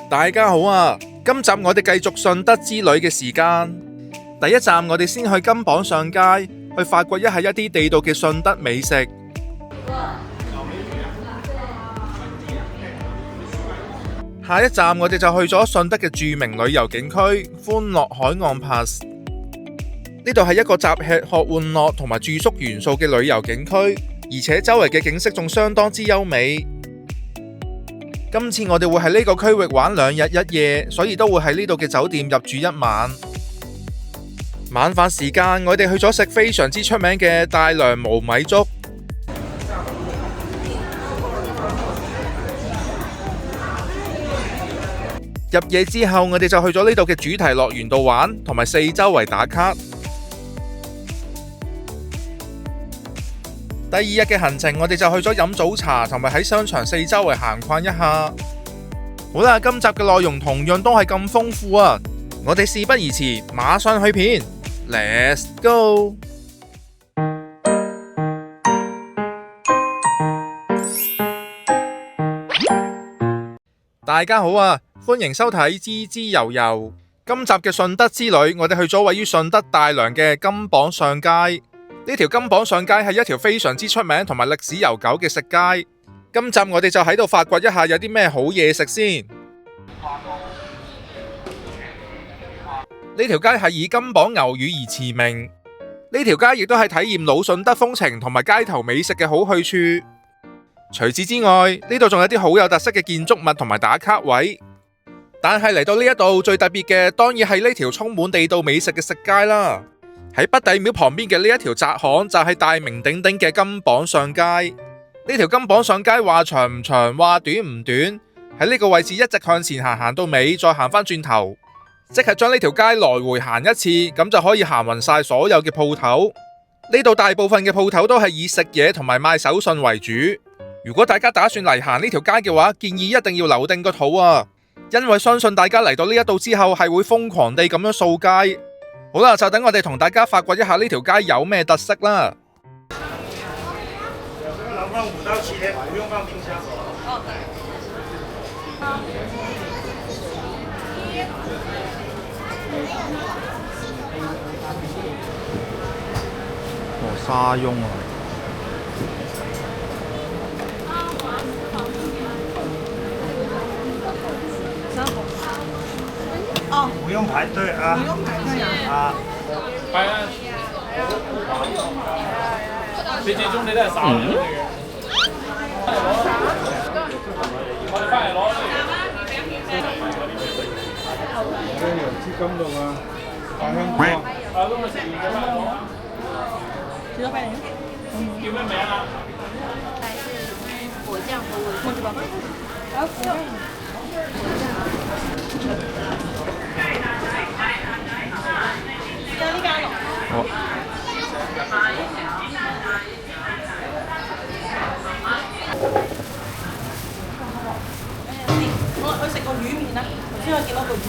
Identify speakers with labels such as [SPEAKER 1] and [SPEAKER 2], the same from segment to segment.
[SPEAKER 1] 大家好啊！今集我哋繼續順德之旅嘅時間。第一站我哋先去金榜上街，去發掘一下一啲地道嘅順德美食。下一站我哋就去咗順德嘅著名旅遊景區歡樂海岸 Pass。呢度係一個集吃喝玩樂同埋住宿元素嘅旅遊景區，而且周圍嘅景色仲相當之優美。今次我哋會喺呢個區域玩2日1夜，所以都會喺呢度嘅酒店入住1晚。晚飯時間，我哋去咗食非常之出名嘅大良無米粥。入夜之後，我哋就去咗呢度嘅主題樂園度玩，同埋四周圍打卡。第2日嘅行程，我哋就去咗飲早茶，同埋喺商場四周圍行逛一下。好啦，今集嘅內容同樣都係咁豐富啊！我哋事不宜遲，馬上去片 ，Let's go！ 大家好啊，歡迎收睇滋滋遊遊。今集嘅順德之旅，我哋去咗位於順德大良嘅金榜上街。呢條金榜上街係一條非常之出名同埋歷史悠久嘅食街。今集我哋就喺度發掘一下有啲咩好嘢食先。呢條街係以金榜牛乳而馳名。呢條街亦都係體驗老順德風情同埋街頭美食嘅好去處。除此之外，呢度仲有啲好有特色嘅建築物同埋打卡位。但係嚟到呢一度最特別嘅，當然係呢條充滿地道美食嘅食街啦。喺北帝廟旁邊嘅呢一條窄巷就係大名鼎鼎嘅金榜上街。呢條金榜上街話長唔長，話短唔短，喺呢個位置一直向前行，行到尾再行返轉頭，即係將呢條街來回行一次，咁就可以行勻晒所有嘅鋪頭。呢度大部分嘅鋪頭都係以食嘢同埋賣手信為主。如果大家打算嚟行呢條街嘅話，建議一定要留定個肚啊，因為相信大家嚟到呢一度之後係會瘋狂地咁樣掃街。好啦，就等我哋同大家發掘一下呢條街有咩特色啦。
[SPEAKER 2] 放5到7天，不用放冰箱。
[SPEAKER 1] 沙翁啊！
[SPEAKER 2] 不用排隊啊！不用排隊啊！
[SPEAKER 3] 係啊，你最終你都係3樣嚟嘅。我哋翻嚟攞。
[SPEAKER 4] 有資金度啊，大香菇啊！
[SPEAKER 3] 咁咪食完咗翻嚟攞。
[SPEAKER 5] 幾多塊嚟？
[SPEAKER 3] 叫咩名啊？
[SPEAKER 5] 果醬和我知道。我食個魚麵啦，頭先我見到個魚麵。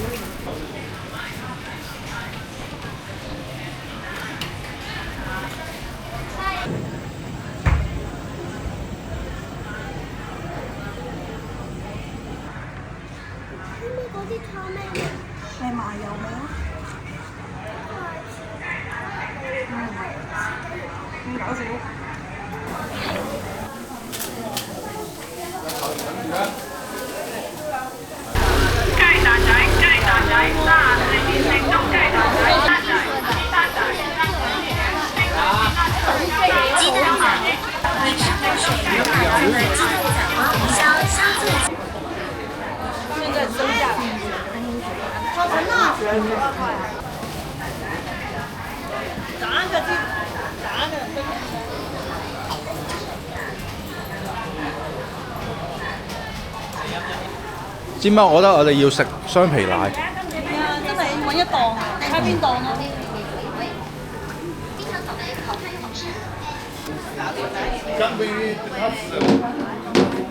[SPEAKER 6] 嗰啲湯咩？
[SPEAKER 5] 係麻油味咯。搞笑。
[SPEAKER 7] 雞蛋仔34成中雞蛋仔
[SPEAKER 5] 现在增价了。
[SPEAKER 6] 好疼啊！
[SPEAKER 5] 炸嘅啲，炸嘅。
[SPEAKER 1] 知唔知？我覺得我哋要食雙皮奶。
[SPEAKER 5] 係啊，真係揾一檔啊！你睇邊檔啊？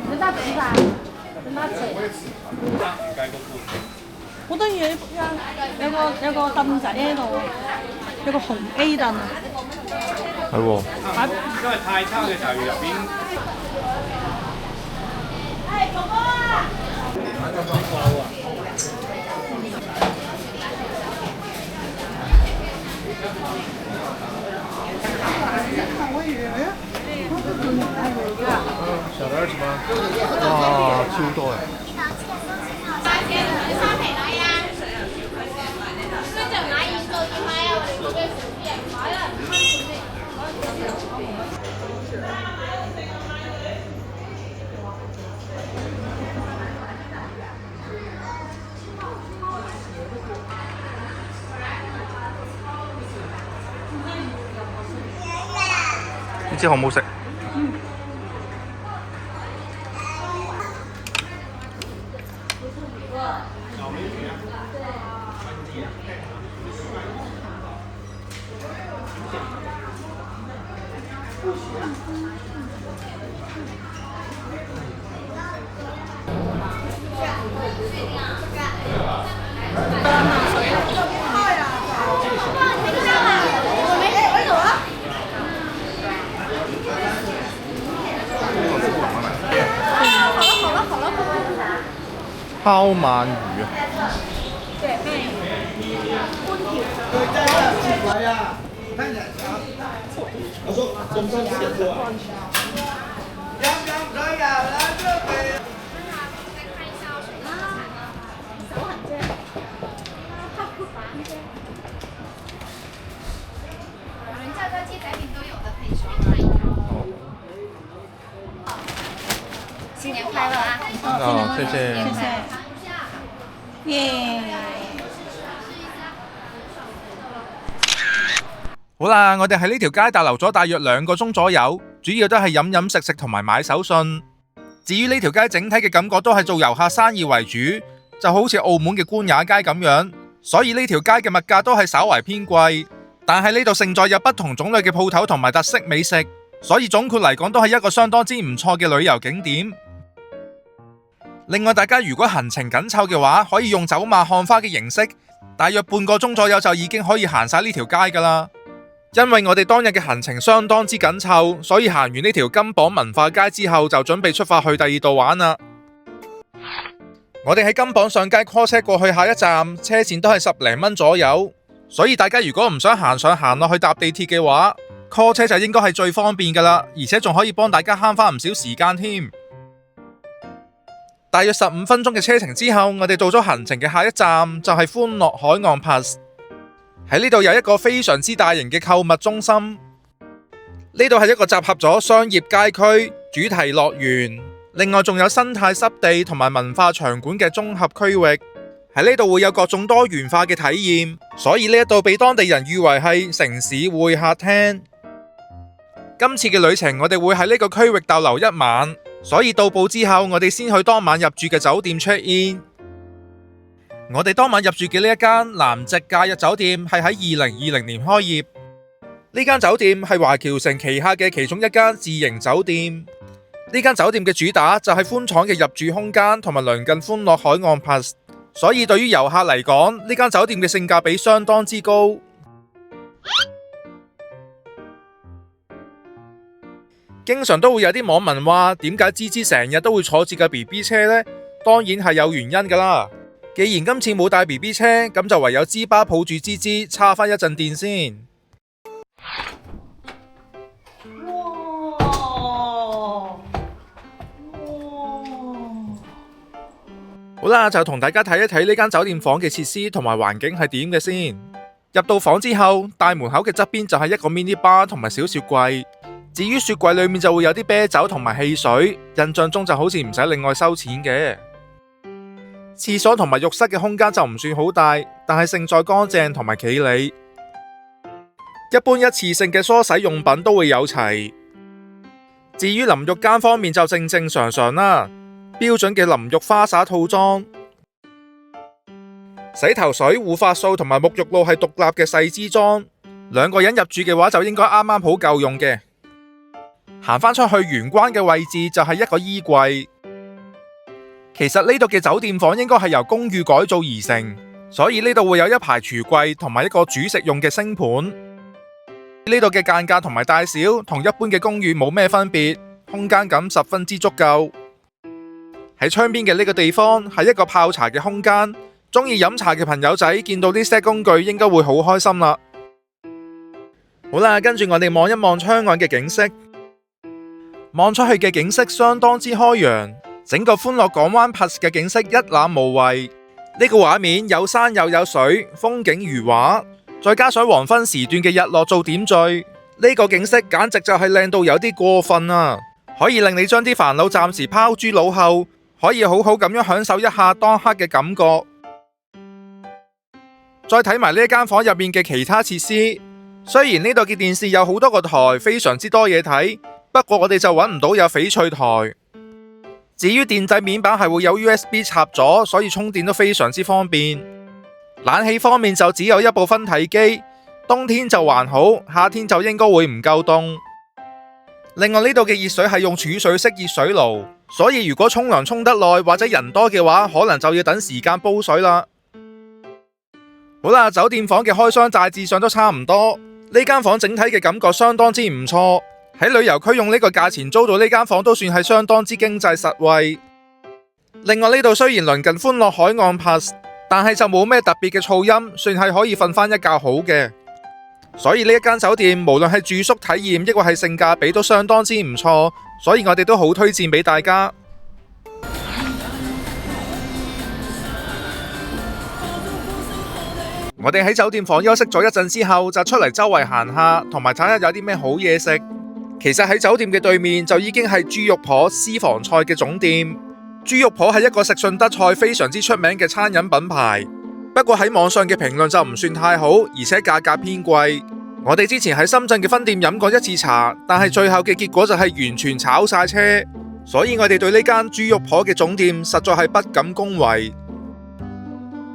[SPEAKER 6] 人大嘴吧？人大嘴。
[SPEAKER 5] 好得意啊！有個凳仔喺度，有個紅 A 凳啊！
[SPEAKER 1] 係喎。
[SPEAKER 3] 因為太差嘅就係入邊。
[SPEAKER 6] 哎，哥哥啊！
[SPEAKER 4] 超多人。
[SPEAKER 1] 唔知好唔好食？烤鰻魚啊！
[SPEAKER 6] 新年快樂啊！
[SPEAKER 1] 哦，謝謝。
[SPEAKER 5] 謝謝。耶！
[SPEAKER 1] 好啦，我哋喺呢條街逗留咗大約2個鐘左右，主要都係飲飲食食同埋買手信。至於呢條街整體嘅感覺都係做遊客生意為主，就好似澳門嘅官也街咁樣，所以呢條街嘅物價都係稍為偏貴。但係呢度勝在有不同種類嘅鋪頭同埋特色美食，所以總括嚟講都係一個相當之唔錯嘅旅遊景點。另外，大家如果行程緊湊嘅話，可以用走馬看花嘅形式，大約半個鐘左右就已經可以行晒呢條街噶啦。因為我哋當日嘅行程相當之緊湊，所以行完呢條金榜文化街之後，就準備出發去第二度玩啦。我哋喺金榜上街 call 車過去下一站，車錢都係10零蚊左右，所以大家如果唔想行上行落去搭地鐵嘅話，call 車就應該係最方便噶啦，而且仲可以幫大家慳翻唔少時間添。大約15分鐘嘅車程之後，我哋到咗行程嘅下一站，就係歡樂海岸 Plus。喺呢度有一個非常之大型嘅購物中心，呢度係一個集合咗商業街區、主題樂園，另外仲有生態濕地同埋文化場館嘅綜合區域。喺呢度會有各種多元化嘅體驗，所以呢一度被當地人譽為係城市會客廳。今次嘅旅程我哋會喺呢個區域逗留1晚，所以到埗之後我哋先去當晚入住嘅酒店 check in。我哋當晚入住嘅呢一間南夕假日酒店係喺2020年開業。呢間酒店係華僑城旗下嘅其中一間自營酒店。呢間酒店嘅主打就係寬敞嘅入住空間同埋鄰近歡樂海岸 Plus， 所以對於遊客嚟講，呢間酒店嘅性價比相當之高。經常都會有啲網民話，點解芝芝成日都會坐住架 BB 車呢？當然係有原因噶啦。既然今次冇帶 BB 車，咁就唯有芝巴抱住芝芝，叉翻一陣電先。好啦，就同大家睇一睇呢間酒店房嘅設施同埋環境係點嘅先。入到房之後，大門口嘅側邊就係一個 mini bar 同埋小雪櫃。至於雪櫃裏面就會有啲啤酒同埋汽水，印象中就好似唔使另外收錢嘅。廁所同埋浴室嘅空間就唔算好大，但係勝在乾淨同埋企理。一般一次性嘅梳洗用品都會有齊。至於淋浴間方面就正正常常啦，標準嘅淋浴花灑套裝。洗頭水、護髮素同埋沐浴露係獨立嘅細支裝，2個人入住嘅話就應該啱啱好夠用嘅。行返出去玄關嘅位置就係一個衣櫃。其實呢度嘅酒店房應該係由公寓改造而成，所以呢度會有一排櫥櫃同埋一個煮食用嘅星盤。呢度嘅間隔同埋大小同一般嘅公寓冇咩分別，空間感十分之足夠。喺窗邊嘅呢個地方係一個泡茶嘅空間，中意飲茶嘅朋友仔見到呢些工具應該會好開心啦。好啦，跟住我哋望一望窗外嘅景色，望出去嘅景色相當之開揚。整個歡樂港灣 Plus 嘅景色一覽無遺。呢個畫面有山又有水，風景如畫，再加上黃昏時段嘅日落做點綴，呢個景色簡直就係靚到有啲過分啊！可以令你將啲煩惱暫時拋諸腦後，可以好好咁樣享受一下當刻嘅感覺。再睇埋呢一間房入面嘅其他設施，雖然呢度嘅電視有好多個台，非常之多嘢睇，不過我哋就揾唔到有翡翠台。至於電掣面板係會有 USB 插咗，所以充電都非常之方便。冷氣方面就只有一部分體機，冬天就還好，夏天就應該會唔夠凍。另外呢度嘅熱水係用儲水式熱水爐，所以如果沖涼沖得耐或者人多嘅話，可能就要等時間煲水啦。好啦，酒店房嘅開箱大致上都差唔多，呢間房整體嘅感覺相當之唔錯。喺旅遊區用呢個價錢租到呢間房都算係相當之經濟實惠。另外呢度雖然鄰近歡樂海岸 Plus， 但係就冇咩特別嘅噪音，算係可以瞓翻一覺好嘅。所以呢一間酒店無論係住宿體驗抑或係性價比都相當之唔錯，所以我哋都好推薦俾大家。我哋喺酒店房休息咗一陣之後，就出嚟周圍行下，同埋睇下有啲咩好嘢食。其實喺酒店嘅對面就已經係豬肉婆私房菜嘅總店。豬肉婆係一個食順德菜非常之出名嘅餐飲品牌，不過喺網上嘅評論就唔算太好，而且價格偏貴。我哋之前喺深圳嘅分店飲過一次茶，但係最後嘅結果就係完全炒晒車，所以我哋對呢間豬肉婆嘅總店實在係不敢恭維。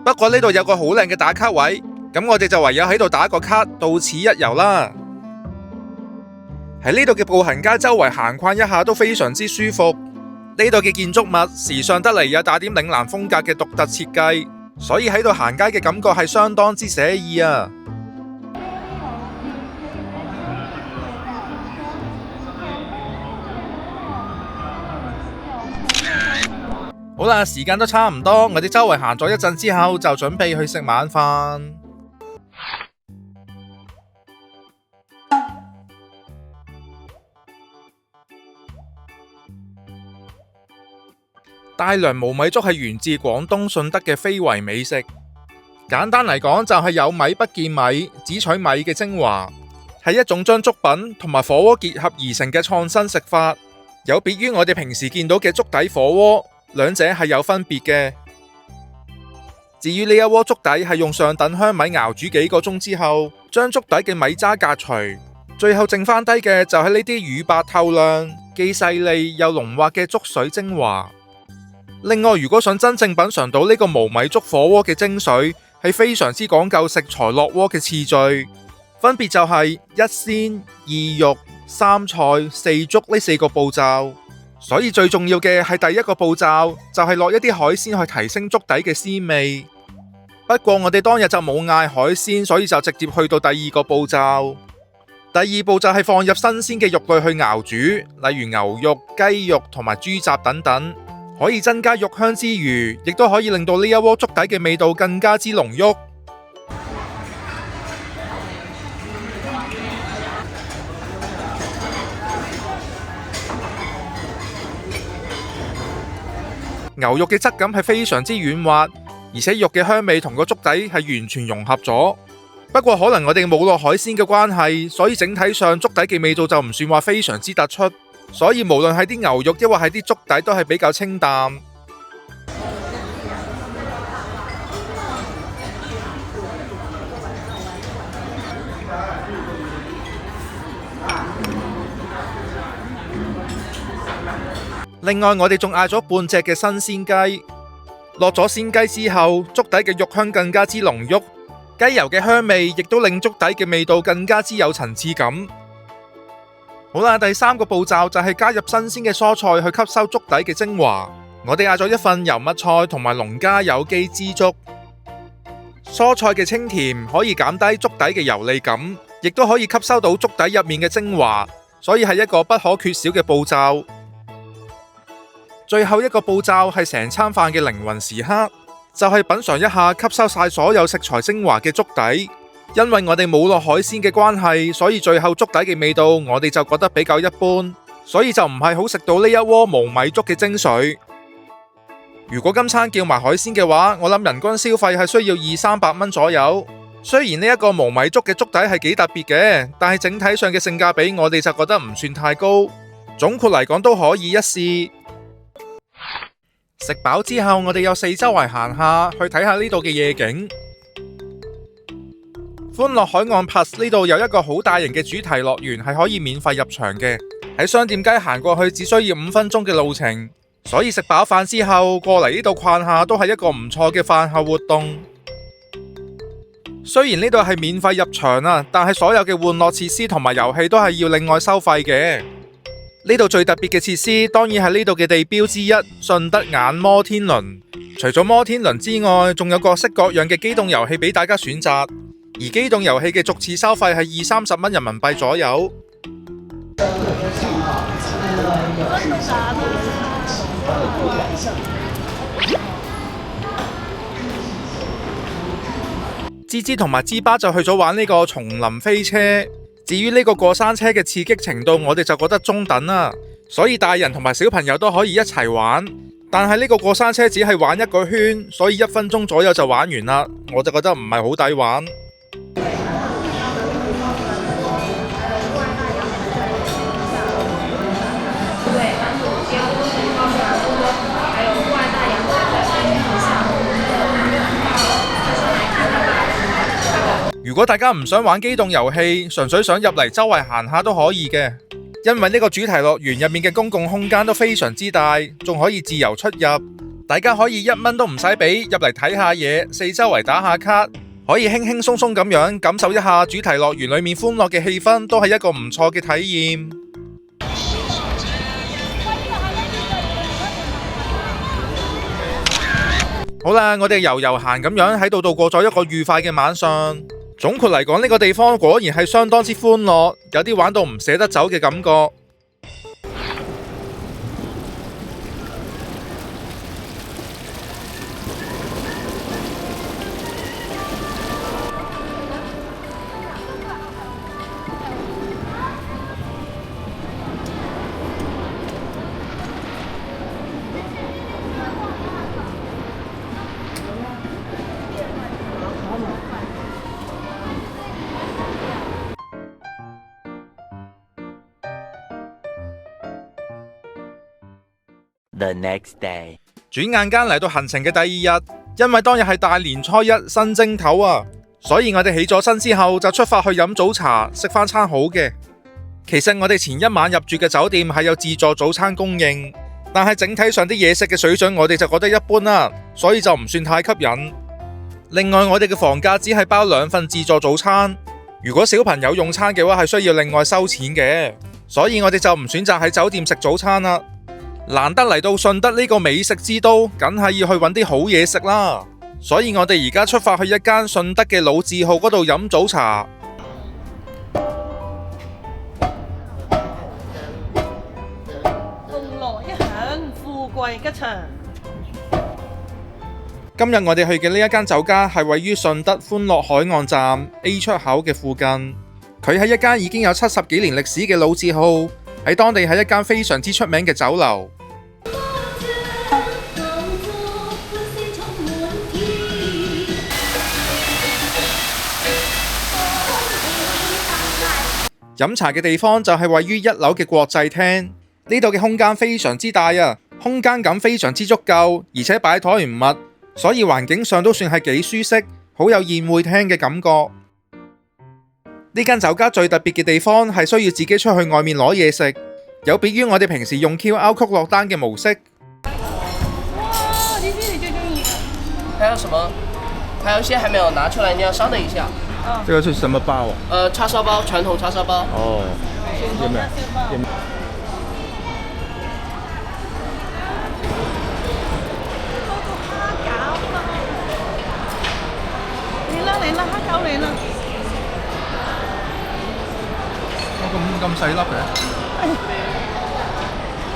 [SPEAKER 1] 不過呢度有個好靚嘅打卡位，咁我哋就唯有喺度打個卡，到此一遊啦。喺呢度嘅步行街周圍行逛一下都非常之舒服。呢度嘅建築物時尚得嚟，有帶點嶺南風格嘅獨特設計，所以喺度行街嘅感覺係相當之寫意啊！好啦，時間都差唔多，我哋周圍行咗一陣之後，就準備去食晚飯。大良無米粥係源自廣東順德嘅非遺美食。簡單嚟講，就係有米不見米，只取米嘅精華，係一種將粥品同埋火鍋結合而成嘅創新食法，有別於我哋平時見到嘅粥底火鍋，兩者係有分別嘅。至於呢一鍋粥底係用上等香米熬煮幾個鐘之後，將粥底嘅米渣隔除，最後剩翻低嘅就係呢啲乳白透亮、既細膩又濃滑嘅粥水精華。另外，如果想真正品嘗到呢個無米粥火鍋嘅精髓，係非常之講究食材落鍋嘅次序，分別就係一鮮、二肉、三菜、四粥呢4個步驟。所以最重要嘅係第一個步驟，就係落一啲海鮮去提升粥底嘅鮮味。不過我哋當日就冇嗌海鮮，所以就直接去到第二個步驟。第二步就係放入新鮮嘅肉類去熬煮，例如牛肉、雞肉同埋豬雜等等。可以增加肉香之餘，亦都可以令到呢一鍋粥底嘅味道更加之濃郁。牛肉嘅質感係非常之軟滑，而且肉嘅香味同個粥底係完全融合咗。不過可能我哋冇落海鮮嘅關係，所以整體上粥底嘅味道就唔算話非常之突出。所以無論係啲牛肉抑或係啲粥底都係比較清淡。另外我哋仲嗌咗半隻嘅新鮮雞，落咗鮮雞之後，粥底嘅肉香更加之濃郁，雞油嘅香味亦都令粥底嘅味道更加之有層次感。好啦，第三個步驟就係加入新鮮嘅蔬菜去吸收粥底嘅精華。我哋嗌咗一份油麥菜同埋農家有機枝竹。蔬菜嘅清甜可以減低粥底嘅油膩感，亦都可以吸收到粥底入面嘅精華，所以係一個不可缺少嘅步驟。最後一個步驟係成餐飯嘅靈魂時刻，就係品嘗一下吸收晒所有食材精華嘅粥底。因為我哋冇落海鮮嘅關係，所以最後粥底嘅味道我哋就覺得比較一般，所以就唔係好食到呢一鍋無米粥嘅精髓。如果今餐叫埋海鮮嘅話，我諗人均消費係需要200-300蚊左右。雖然呢一個無米粥嘅粥底係幾特別嘅，但係整體上嘅性價比我哋就覺得唔算太高。總括嚟講都可以一試。食飽之後，我哋又四周圍行下，去睇下呢度嘅夜景。歡樂海岸 Plus 呢度有一個好大型嘅主題樂園，係可以免費入場嘅。喺商店街行過去只需要5分鐘嘅路程，所以食飽飯之後過嚟呢度逛下都係一個唔錯嘅飯後活動。雖然呢度係免費入場啊，但係所有嘅玩樂設施同埋遊戲都係要另外收費嘅。呢度最特別嘅設施當然係呢度嘅地標之一——順德眼摩天輪。除咗摩天輪之外，仲有各式各樣嘅機動遊戲俾大家選擇。而機動遊戲嘅逐次收費係20-30蚊人民幣左右。芝芝同埋芝巴就去咗玩呢個叢林飛車。至於呢個過山車嘅刺激程度，我哋就覺得中等啦，所以大人同埋小朋友都可以一齊玩。但係呢個過山車只係玩一個圈，所以1分鐘左右就玩完啦，我就覺得唔係好抵玩。如果大家唔想玩機動遊戲，純粹想入嚟周圍行下都可以嘅，因為呢個主題樂園入面嘅公共空間都非常之大，仲可以自由出入。大家可以1蚊都唔使俾，入嚟睇下嘢，四周圍打下卡，可以輕輕鬆鬆咁樣感受一下主題樂園裏面歡樂嘅氣氛，都係一個唔錯嘅體驗。好啦，我哋遊閒咁樣喺度度過咗一個愉快嘅晚上。總括嚟講，呢個地方果然係相當之歡樂，有啲玩到唔捨得走嘅感覺。
[SPEAKER 8] The next day，
[SPEAKER 1] 轉眼間嚟到行程嘅第2日，因為當日係大年初一新正頭啊，所以我哋起咗身之後就出發去飲早茶，食翻餐好嘅。其實我哋前一晚入住嘅酒店係有自助早餐供應，但係整體上啲嘢食嘅水準我哋就覺得一般啦，所以就唔算太吸引。另外我哋嘅房價只係包2份自助早餐，如果小朋友用餐嘅話係需要另外收錢嘅，所以我哋就唔選擇喺酒店食早餐啦。難得嚟到順德呢個美食之都，梗係要去揾啲好嘢食啦。所以我哋而家出發去一間順德嘅老字號嗰度飲早茶。
[SPEAKER 5] 鳳鑼一響，富貴吉祥。
[SPEAKER 1] 今日我哋去嘅呢一間酒家係位於順德歡樂海岸站 A 出口嘅附近，佢係一間已經有70幾年歷史嘅老字號。喺當地係一間非常之出名嘅酒樓。飲茶嘅地方就係位於1樓嘅國際廳，呢度嘅空間非常之大啊，空間感非常之足夠，而且擺台唔密，所以環境上都算係幾舒適，好有宴會廳嘅感覺。呢間酒家最特別嘅地方係需要自己出去外面攞嘢食，有別於我哋平時用 QR code 落單嘅模式。
[SPEAKER 5] 哇！呢啲你最中意嘅。
[SPEAKER 9] 還有什麼？還有一些還沒有拿出來，你要稍等一下。
[SPEAKER 4] 這個是什麼包啊？
[SPEAKER 9] 叉燒包，傳統叉燒包。
[SPEAKER 4] 哦，有沒有？
[SPEAKER 5] 嚟啦嚟啦，蝦餃嚟啦！
[SPEAKER 1] 咁細粒嘅？
[SPEAKER 5] 呢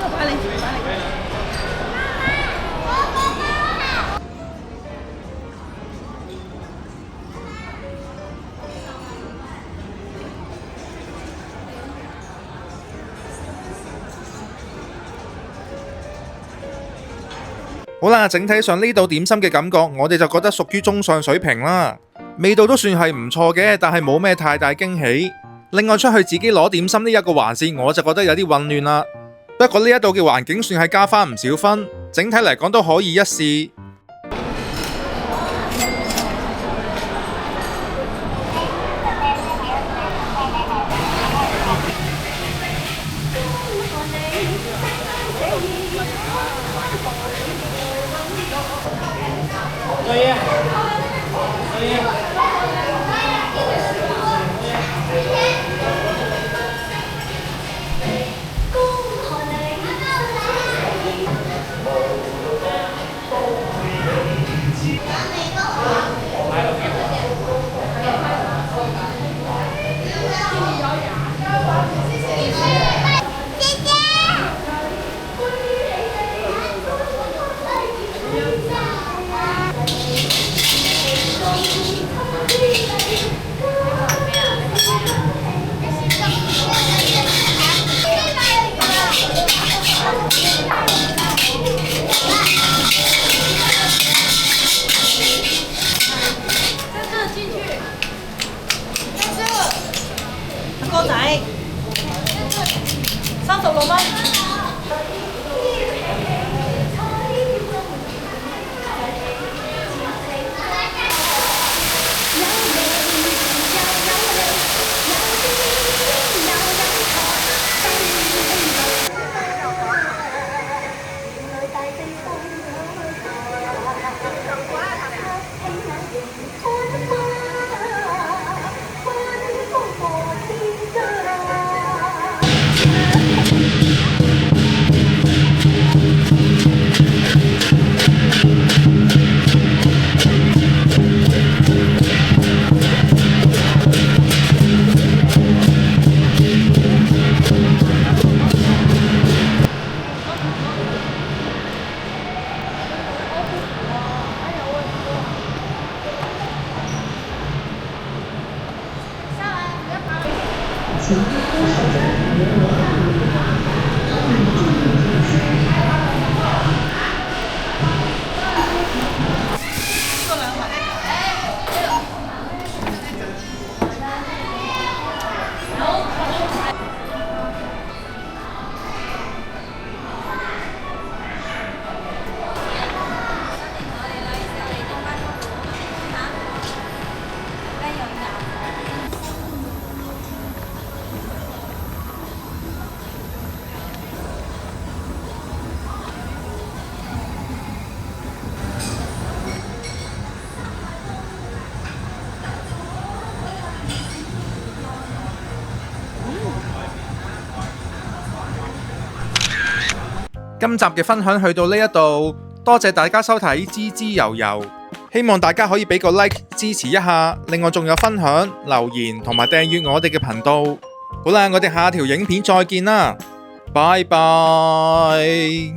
[SPEAKER 5] 個擺你，擺你。
[SPEAKER 1] 好啦，整體上呢度點心嘅感覺，我哋就覺得屬於中上水平啦。味道都算係唔錯嘅，但係冇咩太大驚喜。另外出去自己攞點心呢一個環節，我就覺得有啲混亂啦。不過呢一度嘅環境算係加返唔少分，整體嚟講都可以一試。
[SPEAKER 5] 哥仔，36蚊。
[SPEAKER 1] 今集嘅分享去到呢一度，多謝大家收睇滋滋油油，希望大家可以俾個 like 支持一下，另外仲有分享、留言同埋訂閱我哋嘅頻道。好啦，我哋下條影片再見啦，拜拜。